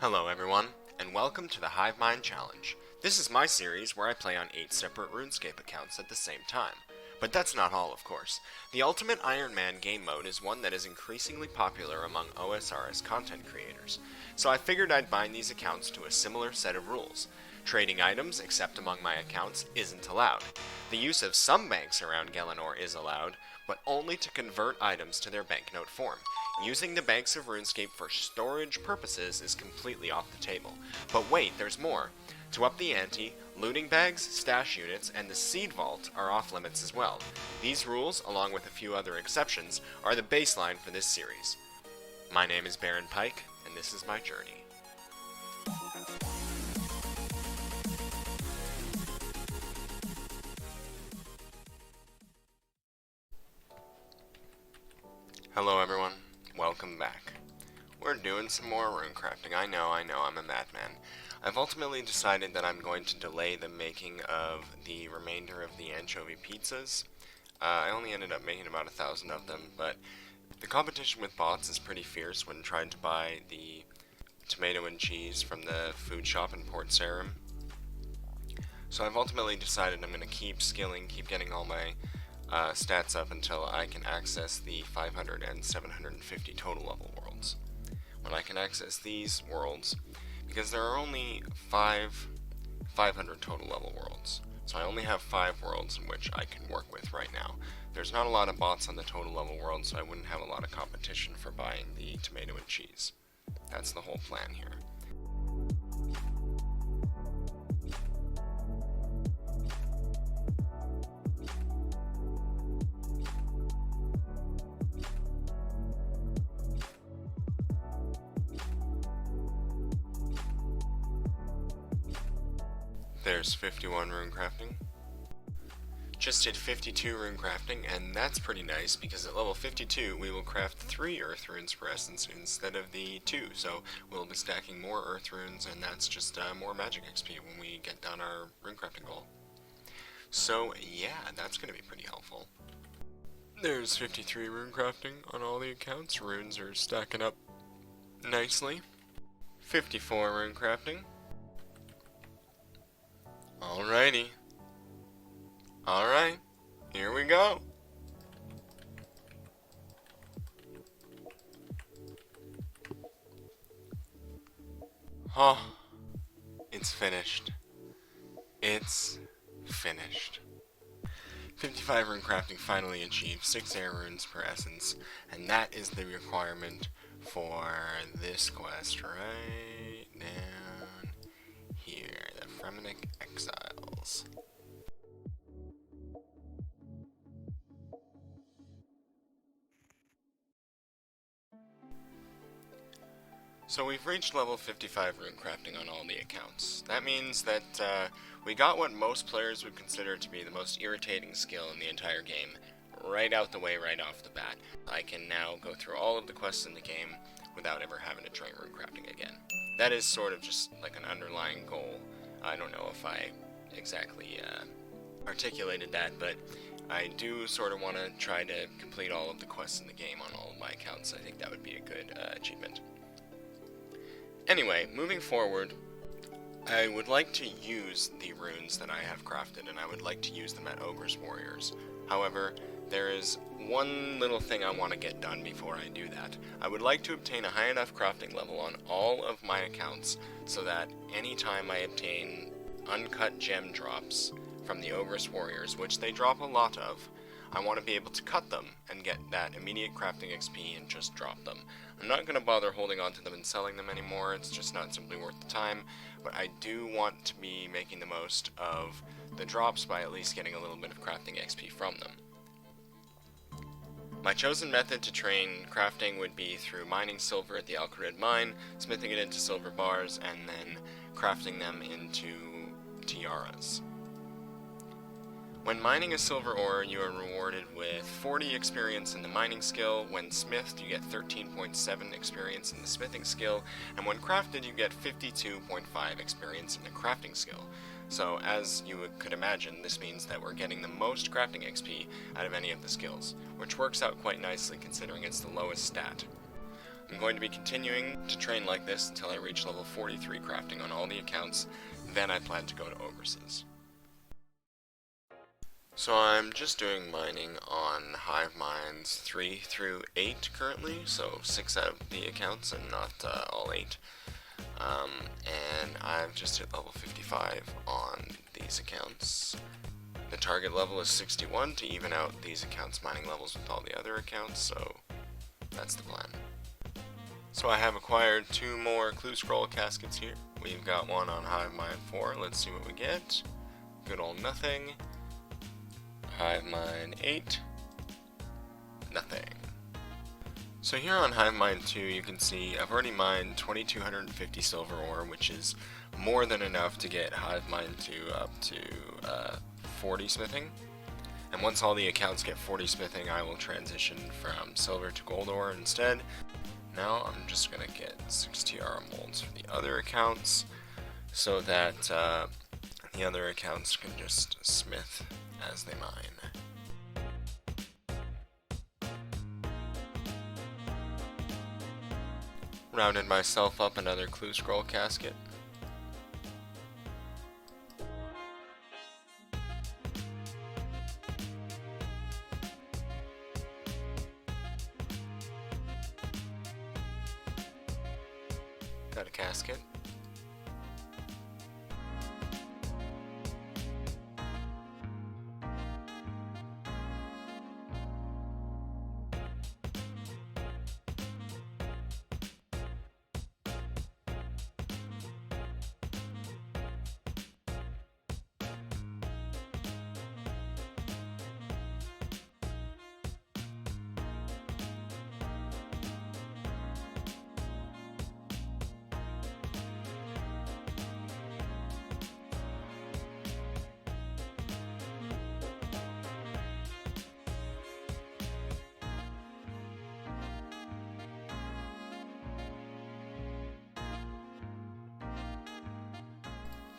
Hello everyone, and welcome to the Hive Mind Challenge. This is my series where I play on 8 separate RuneScape accounts at the same time. But that's not all, of course. The Ultimate Iron Man game mode is one that is increasingly popular among OSRS content creators, so I figured I'd bind these accounts to a similar set of rules. Trading items, except among my accounts, isn't allowed. The use of some banks around Gelinor is allowed, but only to convert items to their banknote form. Using the banks of RuneScape for storage purposes is completely off the table. But wait, there's more. To up the ante, looting bags, stash units, and the seed vault are off limits as well. These rules, along with a few other exceptions, are the baseline for this series. My name is Baron Pike, and this is my journey. Hello everyone, welcome back. We're doing some more rune crafting. I know, I'm a madman. I've ultimately decided that I'm going to delay the making of the remainder of the anchovy pizzas. I only ended up making about 1,000 of them, but the competition with bots is pretty fierce when trying to buy the tomato and cheese from the food shop in Port Sarim. So I've ultimately decided I'm going to keep skilling, keep getting all my stats up until I can access the 500 and 750 total level worlds. When I can access these worlds, because there are only 500 total level worlds, so I only have 5 worlds in which I can work with right now. There's not a lot of bots on the total level world, so I wouldn't have a lot of competition for buying the tomato and cheese. That's the whole plan here. There's 51 rune crafting. Just did 52 rune crafting, and that's pretty nice because at level 52 we will craft 3 earth runes per essence instead of the 2, so we'll be stacking more earth runes, and that's just more magic XP when we get done our rune crafting goal. So yeah, that's going to be pretty helpful. There's 53 rune crafting on all the accounts. Runes are stacking up nicely. 54 rune crafting. Alrighty. Alright, here we go. Oh, it's finished. It's finished. 55 rune crafting finally achieved, 6 air runes per essence, and that is the requirement for this quest right down here, the Fremenic Exiles. So we've reached level 55 rune crafting on all the accounts. That means that we got what most players would consider to be the most irritating skill in the entire game right out the way, right off the bat. I can now go through all of the quests in the game without ever having to try rune crafting again. That is sort of just like an underlying goal. I don't know if I exactly articulated that, but I do sort of want to try to complete all of the quests in the game on all of my accounts. I think that would be a good achievement. Anyway, moving forward, I would like to use the runes that I have crafted, and I would like to use them at Ogre's Warriors. However, there is one little thing I want to get done before I do that. I would like to obtain a high enough crafting level on all of my accounts so that anytime I obtain uncut gem drops from the Ogre's Warriors, which they drop a lot of, I want to be able to cut them and get that immediate crafting XP and just drop them. I'm not going to bother holding on to them and selling them anymore, it's just not simply worth the time, but I do want to be making the most of the drops by at least getting a little bit of crafting XP from them. My chosen method to train crafting would be through mining silver at the Alcarid mine, smithing it into silver bars, and then crafting them into tiaras. When mining a silver ore, you are rewarded with 40 experience in the mining skill. When smithed, you get 13.7 experience in the smithing skill, and when crafted, you get 52.5 experience in the crafting skill. So, as you could imagine, this means that we're getting the most crafting XP out of any of the skills, which works out quite nicely considering it's the lowest stat. I'm going to be continuing to train like this until I reach level 43 crafting on all the accounts, then I plan to go to Ogresses. So I'm just doing mining on Hive mines 3 through 8 currently, so 6 out of the accounts and not all 8. And I've just hit level 55 on these accounts. The target level is 61 to even out these accounts' mining levels with all the other accounts, so that's the plan. So I have acquired 2 more Clue Scroll caskets here. We've got one on Hive Mine 4, let's see what we get. Good old nothing. Hive Mine 8, nothing. So here on Hive Mine 2 you can see I've already mined 2250 silver ore, which is more than enough to get Hive Mine 2 up to 40 smithing. And once all the accounts get 40 smithing, I will transition from silver to gold ore instead. Now I'm just going to get 6 tiara molds for the other accounts so that the other accounts can just smith as they mine. Rounded myself up another Clue Scroll casket. Got a casket.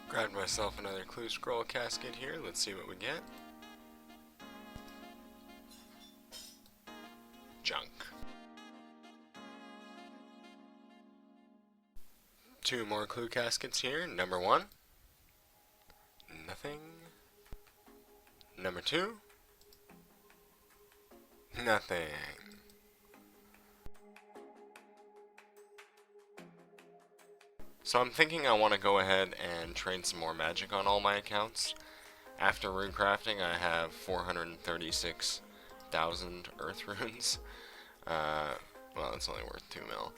Grabbed myself another Clue Scroll casket here. Let's see what we get. Junk. 2 more Clue caskets here. Number 1. Nothing. Number 2. Nothing. So I'm thinking I want to go ahead and train some more magic on all my accounts. After rune crafting, I have 436,000 earth runes. Well, it's only worth 2 mil.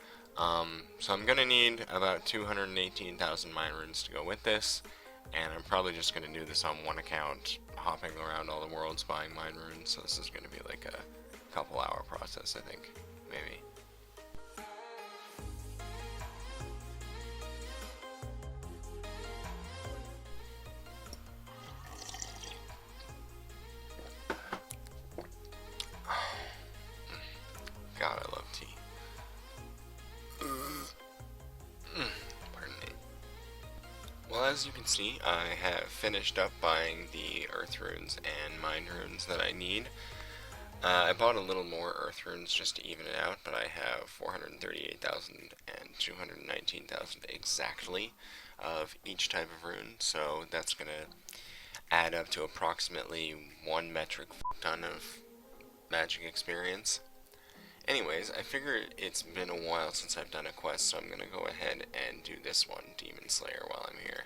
So I'm going to need about 218,000 mine runes to go with this, and I'm probably just going to do this on one account, hopping around all the worlds buying mine runes, so this is going to be like a couple hour process, I think, maybe. God, I love tea. Pardon me. Well, as you can see, I have finished up buying the earth runes and mine runes that I need. I bought a little more earth runes just to even it out, but I have 438,000 and 219,000 exactly of each type of rune, so that's going to add up to approximately 1 metric ton of magic experience. Anyways, I figure it's been a while since I've done a quest, so I'm going to go ahead and do this one, Demon Slayer, while I'm here.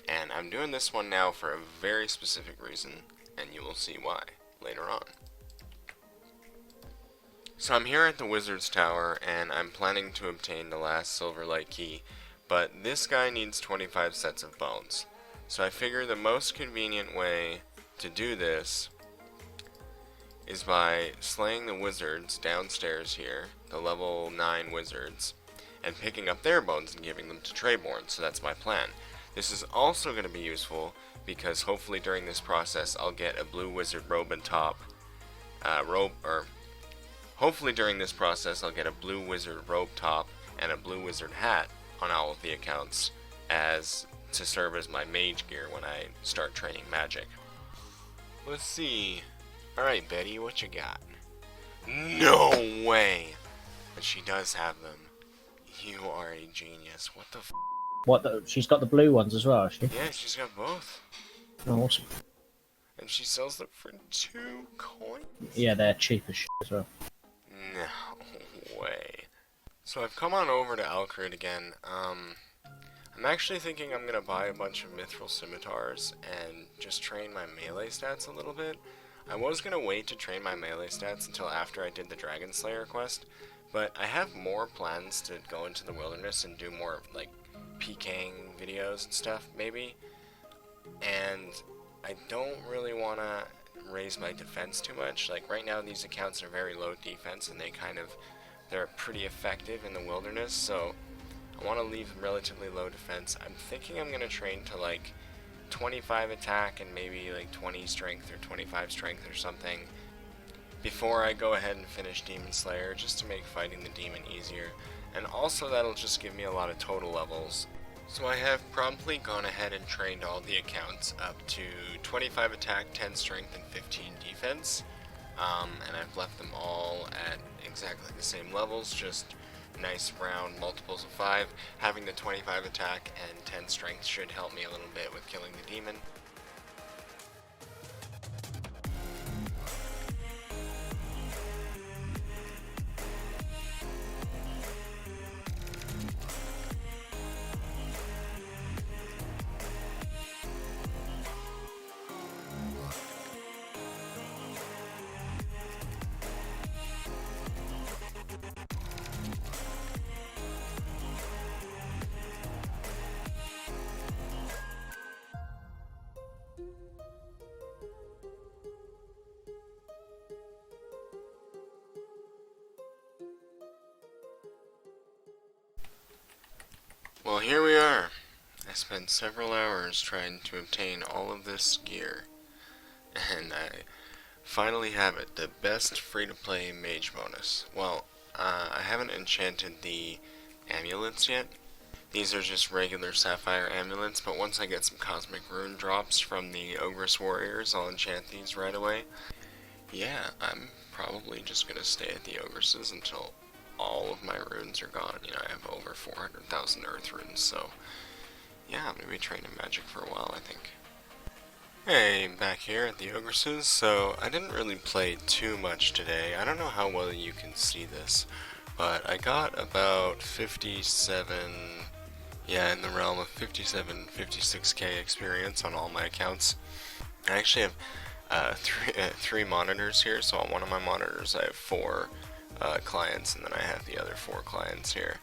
And I'm doing this one now for a very specific reason, and you will see why later on. So I'm here at the Wizard's Tower, and I'm planning to obtain the last Silverlight Key, but this guy needs 25 sets of bones. So I figure the most convenient way to do this is by slaying the wizards downstairs here, the level 9 wizards, and picking up their bones and giving them to Treyborn, so that's my plan. This is also going to be useful because hopefully during this process I'll get a blue wizard robe and top, hopefully during this process I'll get a blue wizard robe top and a blue wizard hat on all of the accounts as to serve as my mage gear when I start training magic. Let's see. Alright, Betty, what you got? No way! But she does have them. You are a genius. What the f? What? She's got the blue ones as well, has she? Yeah, she's got both. Oh, awesome. And she sells them for 2 coins? Yeah, they're cheap as shit as well. No way. So I've come on over to Alcrid again. I'm actually thinking I'm gonna buy a bunch of Mithril Scimitars and just train my melee stats a little bit. I was gonna wait to train my melee stats until after I did the Dragon Slayer quest, but I have more plans to go into the wilderness and do more, like, PKing videos and stuff, maybe. And I don't really want to raise my defense too much. Like, right now these accounts are very low defense and they're pretty effective in the wilderness, so I want to leave them relatively low defense. I'm thinking I'm going to train to like 25 attack and maybe like 20 strength or 25 strength or something before I go ahead and finish Demon Slayer, just to make fighting the demon easier. And also that'll just give me a lot of total levels. So I have promptly gone ahead and trained all the accounts up to 25 attack, 10 strength, and 15 defense. And I've left them all at exactly the same levels, just nice round multiples of 5. Having the 25 attack and 10 strength should help me a little bit with killing the demon. Well, here we are. I spent several hours trying to obtain all of this gear, and I finally have it, the best free-to-play mage bonus. Well, I haven't enchanted the amulets yet. These are just regular sapphire amulets, but once I get some cosmic rune drops from the Ogress Warriors, I'll enchant these right away. Yeah, I'm probably just gonna stay at the Ogresses until all of my runes are gone. You know, I have over 400,000 earth runes, so yeah, I'm gonna be training magic for a while, I think. Hey, back here at the Ogresses. So I didn't really play too much today. I don't know how well you can see this, but I got about 57, yeah, in the realm of 57, 56k experience on all my accounts. I actually have three monitors here, so on one of my monitors I have 4 clients, and then I have the other 4 clients here.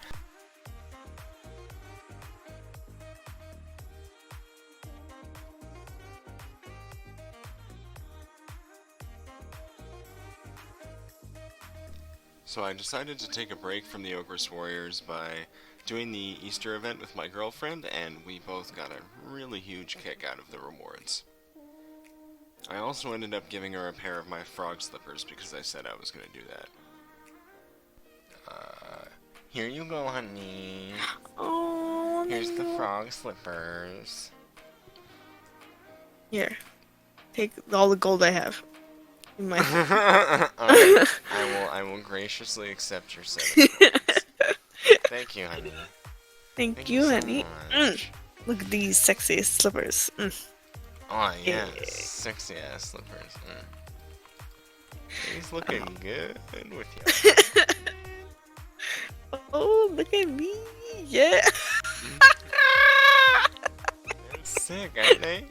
So I decided to take a break from the Ogress Warriors by doing the Easter event with my girlfriend, and we both got a really huge kick out of the rewards. I also ended up giving her a pair of my frog slippers because I said I was going to do that. Here you go, honey. Oh, Here's the frog slippers. Here, take all the gold I have. In my I will graciously accept your 7 coins. Thank you, honey. Thank you, so honey. much. Look at these sexy slippers. Oh yeah, Yeah. sexy ass slippers. He's looking good with you. Oh, look at me. Yeah. That's sick, aren't they?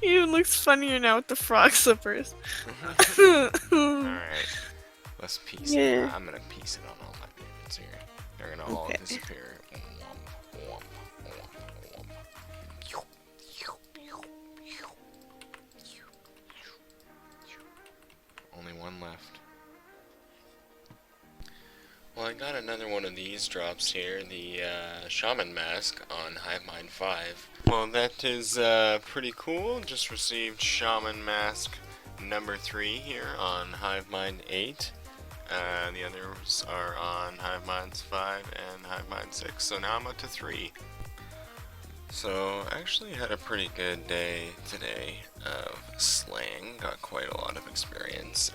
He even looks funnier now with the frog slippers. Alright, let's piece it. Yeah. I'm gonna piece it on all my minions here. They're gonna all Okay. disappear. Only one left. Well, I got another one of these drops here, the Shaman Mask on Hive 5. Well, that is pretty cool. Just received Shaman Mask number 3 here on Hive 8. The others are on Hive 5 and Hive 6, so now I'm up to 3. So, I actually had a pretty good day today of slaying. Got quite a lot of experience.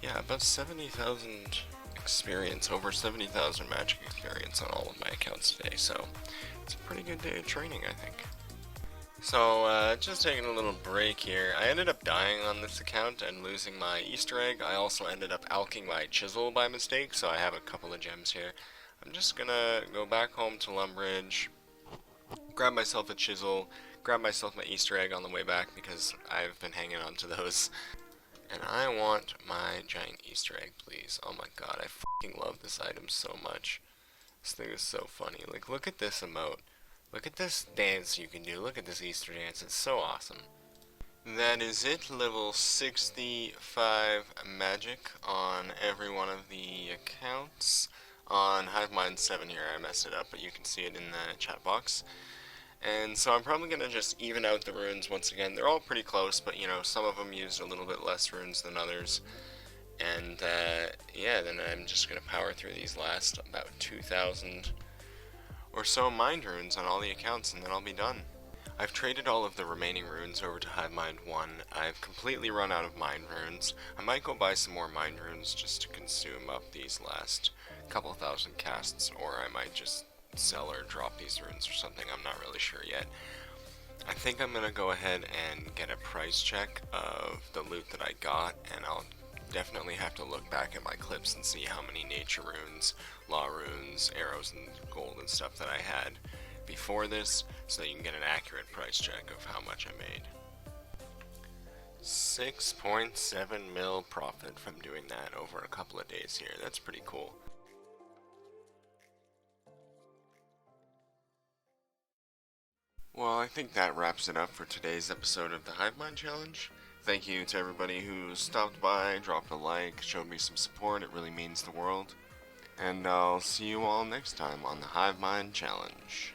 Yeah, about 70,000 experience, over 70,000 magic experience on all of my accounts today, so it's a pretty good day of training, I think. So, just taking a little break here. I ended up dying on this account and losing my Easter egg. I also ended up alching my chisel by mistake, so I have a couple of gems here. I'm just gonna go back home to Lumbridge, grab myself a chisel, grab myself my Easter egg on the way back because I've been hanging on to those. And I want my giant Easter egg, please. Oh my god, I fucking love this item so much. This thing is so funny. Like, look at this emote. Look at this dance you can do. Look at this Easter dance. It's so awesome. That is it. Level 65 magic on every one of the accounts. On Hivemind 7 here, I messed it up, but you can see it in the chat box. And so I'm probably going to just even out the runes once again. They're all pretty close, but you know, some of them used a little bit less runes than others. And yeah, then I'm just going to power through these last about 2,000 or so mind runes on all the accounts, and then I'll be done. I've traded all of the remaining runes over to Hivemind 1. I've completely run out of mind runes. I might go buy some more mind runes just to consume up these last couple thousand casts, or I might just sell or drop these runes or something. I'm not really sure yet. I think I'm gonna go ahead and get a price check of the loot that I got, and I'll definitely have to look back at my clips and see how many nature runes, law runes, arrows, and gold and stuff that I had before this, so that you can get an accurate price check of how much I made. 6.7 mil profit from doing that over a couple of days here. That's pretty cool. Well, I think that wraps it up for today's episode of the Hivemind Challenge. Thank you to everybody who stopped by, dropped a like, showed me some support. It really means the world. And I'll see you all next time on the Hivemind Challenge.